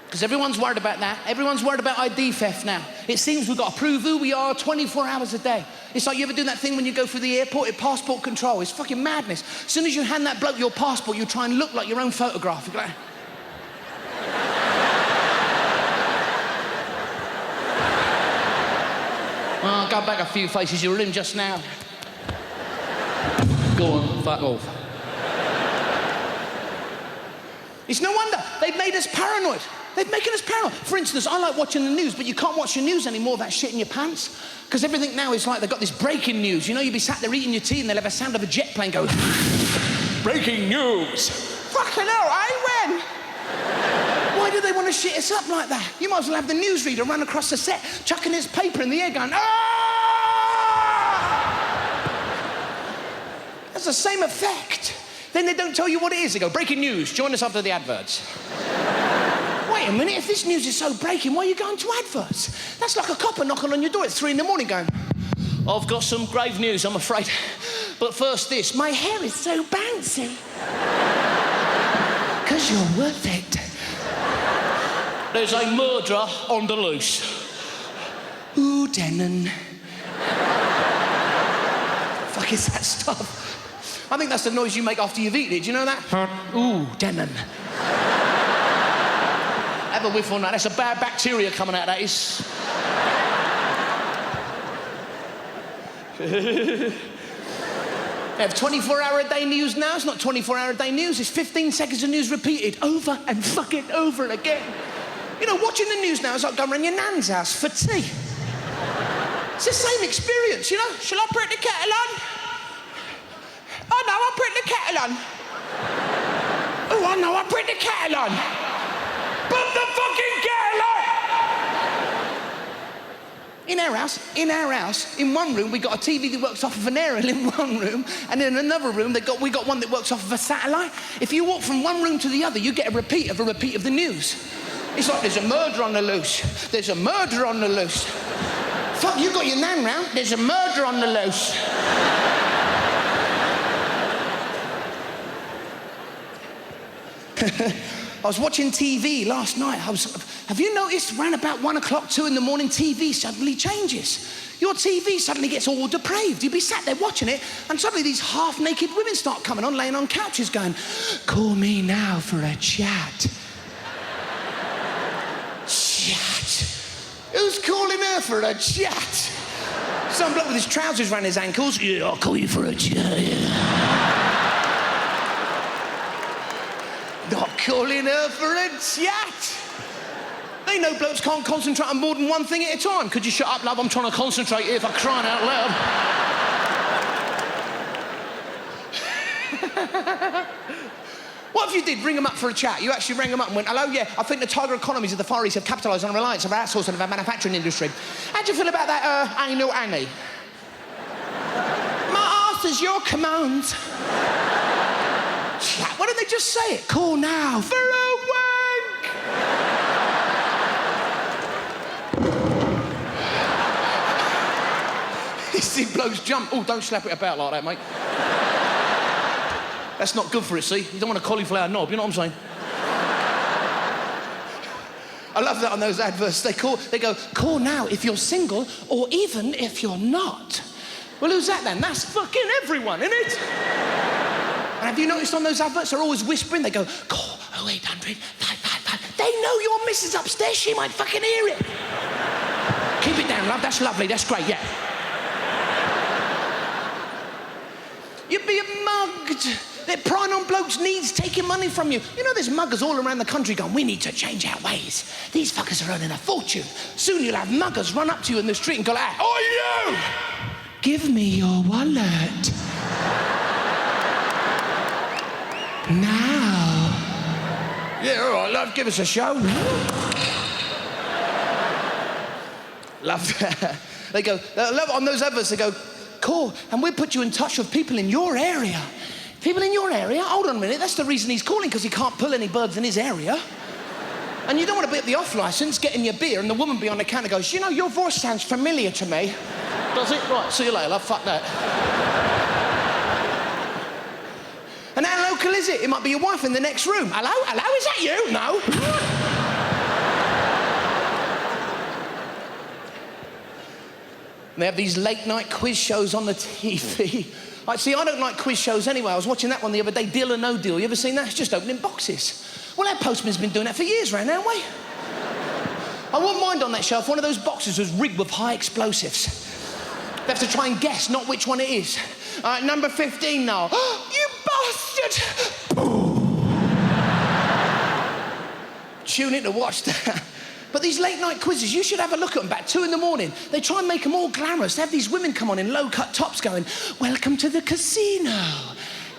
Because everyone's worried about that. Everyone's worried about ID theft now. It seems we've got to prove who we are 24 hours a day. It's like you ever do that thing when you go through the airport at passport control. It's fucking madness. As soon as you hand that bloke your passport, you try and look like your own photograph. You're like... Oh, go back a few faces. You were in just now. Go on, fuck off. It's no wonder. They've made us paranoid. They've making us paranoid. For instance, I like watching the news, but you can't watch the news anymore without shitting your pants. Because everything now is like they've got this breaking news. You know, you'll be sat there eating your tea and they'll have a sound of a jet plane go... Breaking news. Fucking hell, when? Why do they want to shit us up like that? You might as well have the newsreader run across the set, chucking his paper in the air going, ah! That's the same effect. Then they don't tell you what it is. They go, breaking news, join us after the adverts. Wait a minute, if this news is so breaking, why are you going to adverts? That's like a copper knocking on your door at 3 in the morning going, I've got some grave news, I'm afraid. But first this, my hair is so bouncy. 'Cause you're worth it. There's a murderer on the loose. Ooh, Denon. Fuck is that stuff? I think that's the noise you make after you've eaten it. Do you know that? Ooh, Denon. Have a whiff on that. That's a bad bacteria coming out, that is. They have 24-hour-a-day news now. It's not 24-hour-a-day news. It's 15 seconds of news repeated over and fucking over again. You know, watching the news now is like going around your nan's house for tea. It's the same experience, you know? Shall I put the kettle on? Oh, no, I'll put the kettle on. Oh, I know, I'll put the kettle on. Put the fucking kettle on! In our house, in one room, we got a TV that works off of an aerial in one room, and in another room, we got one that works off of a satellite. If you walk from one room to the other, you get a repeat of the news. It's like there's a murder on the loose. There's a murder on the loose. Fuck, you got your nan round. There's a murder on the loose. I was watching TV last night. Have you noticed around about 1 o'clock, 2 in the morning, TV suddenly changes? Your TV suddenly gets all depraved. You'd be sat there watching it, and suddenly these half-naked women start coming on, laying on couches going, call me now for a chat. Chat? Who's calling her for a chat? Some bloke with his trousers around his ankles. Yeah, I'll call you for a chat, yeah. Not calling her for a chat. They know blokes can't concentrate on more than one thing at a time. Could you shut up, love? I'm trying to concentrate here for crying out loud. What if you did ring them up for a chat? You actually rang them up and went, hello, yeah, I think the tiger economies of the Far East have capitalised on a reliance of outsourcing of our manufacturing industry. How do you feel about that, anal Annie? My arse is your command. Chat. Why don't they just say it? Call now for a wank. You see blokes jump. Oh, don't slap it about like that, mate. That's not good for it, see? You don't want a cauliflower knob, you know what I'm saying? I love that on those adverts. They go, call now if you're single or even if you're not. Well, who's that then? That's fucking everyone, isn't it? And have you noticed on those adverts, they're always whispering? They go, call 0800 555. They know your missus upstairs. She might fucking hear it. Keep it down, love. That's lovely. That's great, yeah. You'd be mugged. They're prying on blokes' needs, taking money from you. You know, there's muggers all around the country going, we need to change our ways. These fuckers are earning a fortune. Soon you'll have muggers run up to you in the street and go like, oh, you! Give me your wallet. Now. Yeah, all right, love, give us a show. Love that. They go, on those adverts, they go, cool, and we'll put you in touch with people in your area. People in your area? Hold on a minute, that's the reason he's calling, because he can't pull any birds in his area. And you don't want to be at the off licence getting your beer and the woman behind the counter goes, you know, your voice sounds familiar to me. Does it? Right, see you later, love, fuck that. And how local is it? It might be your wife in the next room. Hello? Hello, is that you? No. And they have these late night quiz shows on the TV. See, I don't like quiz shows anyway. I was watching that one the other day, Deal or No Deal. You ever seen that? It's just opening boxes. Well, our postman's been doing that for years around, haven't we? I wouldn't mind on that show if one of those boxes was rigged with high explosives. They have to try and guess, not which one it is. All right, number 15 now. You bastard! Tune in to watch that. But these late night quizzes, you should have a look at them about 2 in the morning. They try and make them all glamorous. They have these women come on in low-cut tops going, welcome to the casino.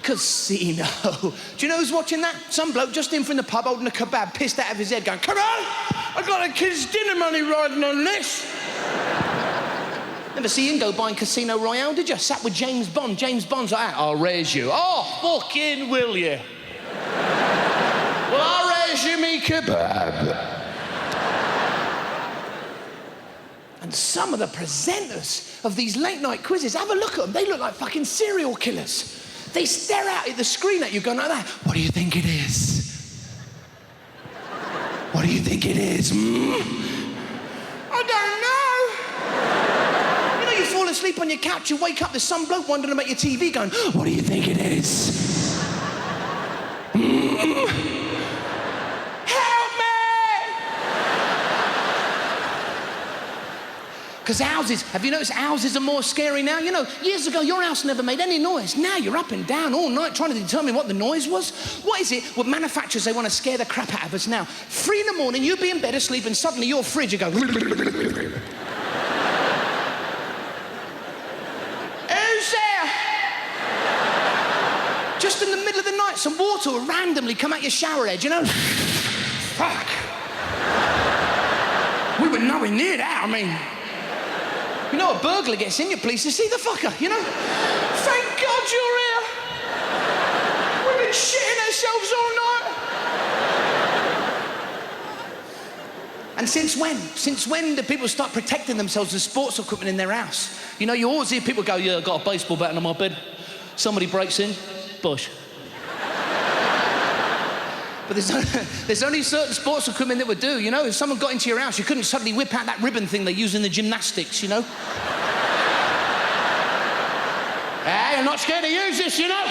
Casino. Do you know who's watching that? Some bloke just in from the pub holding a kebab, pissed out of his head going, come on, I've got a kid's dinner money riding on this. Never see him go buying Casino Royale, did you? Sat with James Bond. James Bond's like, I'll raise you. Oh, fucking will you? Well, I'll raise you me kebab. And some of the presenters of these late night quizzes, have a look at them. They look like fucking serial killers. They stare out at the screen at you going like that. What do you think it is? What do you think it is? I don't know. You know, you fall asleep on your couch, you wake up, there's some bloke wandering about your TV going, what do you think it is? Because houses, have you noticed houses are more scary now? You know, years ago, your house never made any noise. Now you're up and down all night trying to determine what the noise was. What is it with manufacturers? They want to scare the crap out of us now. 3 in the morning, you'd be in bed asleep, and suddenly your fridge, you go... Who's there? Just in the middle of the night, some water will randomly come out your shower head, you know? Fuck. We were nowhere near that, I mean... You know, a burglar gets in your place to see the fucker, you know? Thank God you're here. We've been shitting ourselves all night. And since when? Since when do people start protecting themselves with sports equipment in their house? You know, you always hear people go, yeah, I've got a baseball bat under my bed. Somebody breaks in, bush. But there's only certain sports equipment that would do, you know? If someone got into your house, you couldn't suddenly whip out that ribbon thing they use in the gymnastics, you know? Hey, I'm not scared to use this, you know?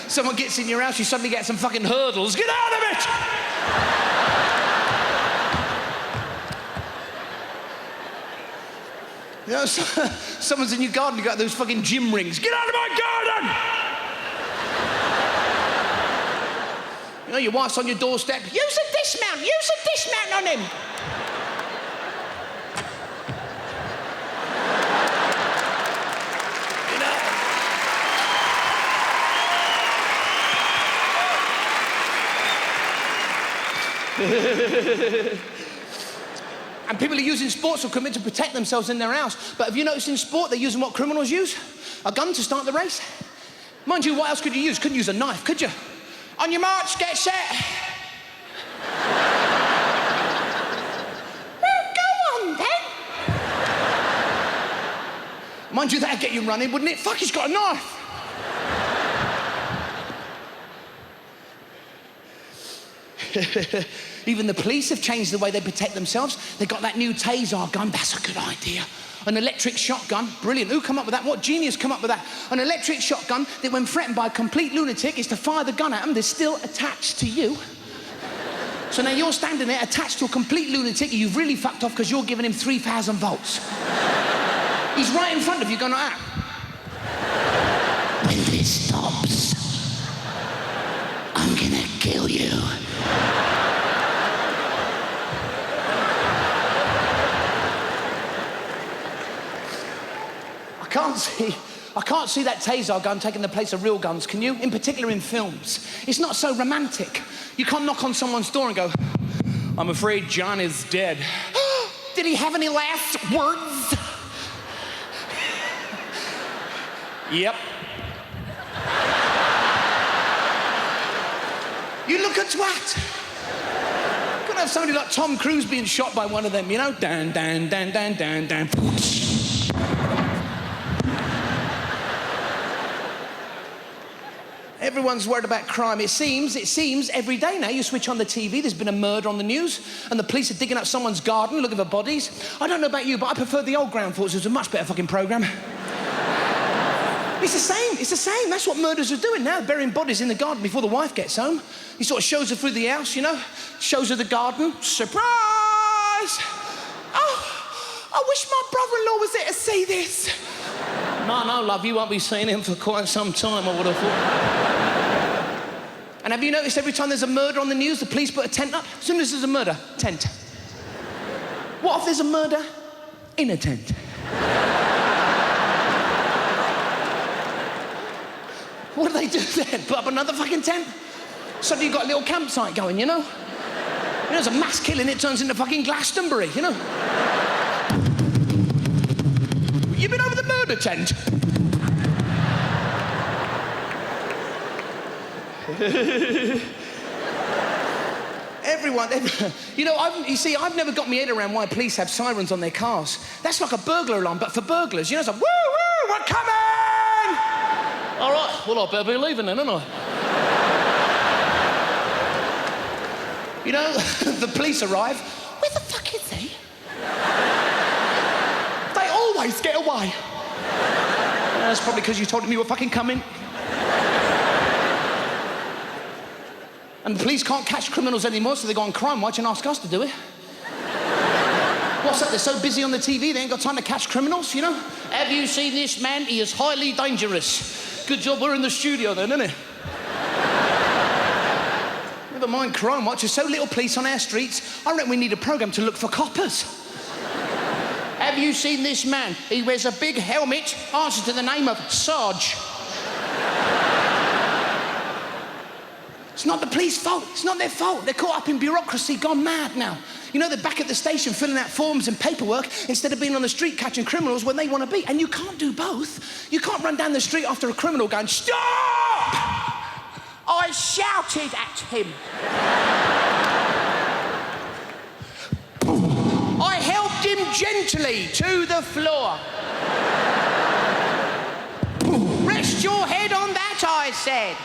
Someone gets in your house, you suddenly get some fucking hurdles. Get out of it! You know, someone's in your garden, you got those fucking gym rings. Get out of my garden! You know, your wife's on your doorstep. Use a dismount! Use a dismount on him! You know? And people are using sports equipment to protect themselves in their house. But have you noticed in sport they're using what criminals use? A gun to start the race. Mind you, what else could you use? Couldn't use a knife, could you? On your march, get set. Well, go on then. Mind you, that'd get you running, wouldn't it? Fuck, he's got a knife. Even the police have changed the way they protect themselves. They've got that new taser gun. That's a good idea. An electric shotgun. Brilliant. Who come up with that? What genius come up with that? An electric shotgun that when threatened by a complete lunatic is to fire the gun at them. They're still attached to you. So now you're standing there attached to a complete lunatic. You've really fucked off because you're giving him 3,000 volts. He's right in front of you going like that. When this stops, I'm gonna kill you. I can't see that taser gun taking the place of real guns, can you? In particular in films. It's not so romantic. You can't knock on someone's door and go, I'm afraid John is dead. Did he have any last words? Yep. You look a twat. Could have somebody like Tom Cruise being shot by one of them, you know? Dan, dan, dan, dan, dan, dan. Everyone's worried about crime. It seems every day now you switch on the TV, there's been a murder on the news, and the police are digging up someone's garden looking for bodies. I don't know about you, but I prefer the old Ground Force. It was a much better fucking programme. It's the same. That's what murderers are doing now, burying bodies in the garden before the wife gets home. He sort of shows her through the house, you know, shows her the garden. Surprise! Oh, I wish my brother-in-law was there to see this. No, love, you won't be seeing him for quite some time, I would have thought. And have you noticed every time there's a murder on the news, the police put a tent up? As soon as there's a murder, tent. What if there's a murder in a tent? What do they do then? Put up another fucking tent? Suddenly you've got a little campsite going, you know? There's a mass killing, it turns into fucking Glastonbury, you know? You been over the murder tent? Everyone, you know, I've never got my head around why police have sirens on their cars. That's like a burglar alarm, but for burglars. You know, it's like, woo, woo, we're coming! All right, well, I better be leaving then, haven't I? You know, the police arrive. Where the fuck is he? They always get away. That's probably because you told him you were fucking coming. And the police can't catch criminals anymore, so they go on Crime Watch and ask us to do it. What's that? They're so busy on the TV, they ain't got time to catch criminals, you know? Have you seen this man? He is highly dangerous. Good job we're in the studio then, isn't it? Never mind Crime Watch. There's so little police on our streets, I reckon we need a programme to look for coppers. Have you seen this man? He wears a big helmet, answers to the name of Sarge. It's not the police's fault. It's not their fault. They're caught up in bureaucracy, gone mad now. You know, they're back at the station filling out forms and paperwork instead of being on the street catching criminals when they want to be. And you can't do both. You can't run down the street after a criminal going, stop! I shouted at him. I helped him gently to the floor. Rest your head on that, I said.